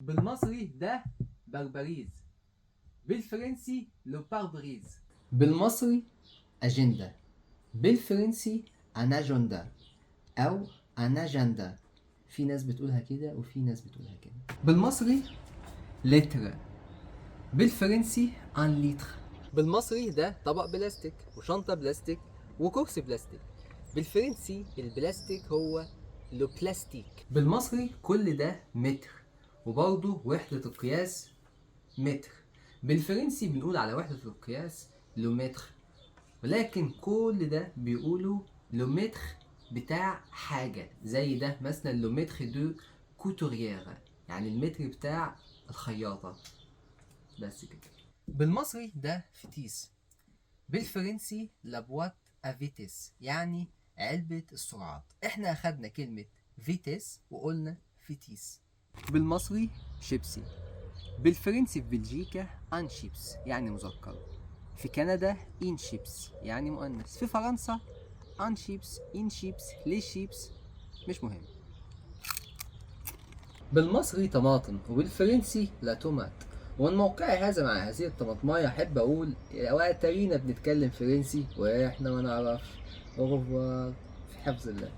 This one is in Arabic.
بالمصري ده بربريز، بالفرنسي لو باربريز. بالمصري أجندة، بالفرنسي أن أجندا أو أن أجندا. في ناس بتقولها كده وفي ناس بتقولها كده. بالمصري لتر، بالفرنسي أن لتر. بالمصري ده طبق بلاستيك وشنطة بلاستيك وكرسي بلاستيك. بالفرنسي البلاستيك هو لو بلاستيك. بالمصري كل ده متر، وبرضه وحدة القياس متر. بالفرنسي بنقول على وحدة القياس لو متر، ولكن كل ده بيقولوا لو متر بتاع حاجة. زي ده مثلا لو متر دو كوتوريير، يعني المتر بتاع الخياطة. بس كده. بالمصري ده فتيس، بالفرنسي لابوات افيتيس، يعني علبة السرعات. احنا اخدنا كلمة فيتيس وقلنا فتيس. بالمصري شيبسي، بالفرنسي في بلجيكا ان شيبس يعني مذكر، في كندا ان شيبس يعني مؤنث، في فرنسا ان شيبس، ان شيبس، ليه شيبس مش مهم. بالمصري طماطم وبالفرنسي لا تومات. ومن موقعي هذا مع هذه الطماطماية أحب أقول وقترينا بنتكلم فرنسي وإحنا ما نعرفش. أوروفوار، في حفظ الله.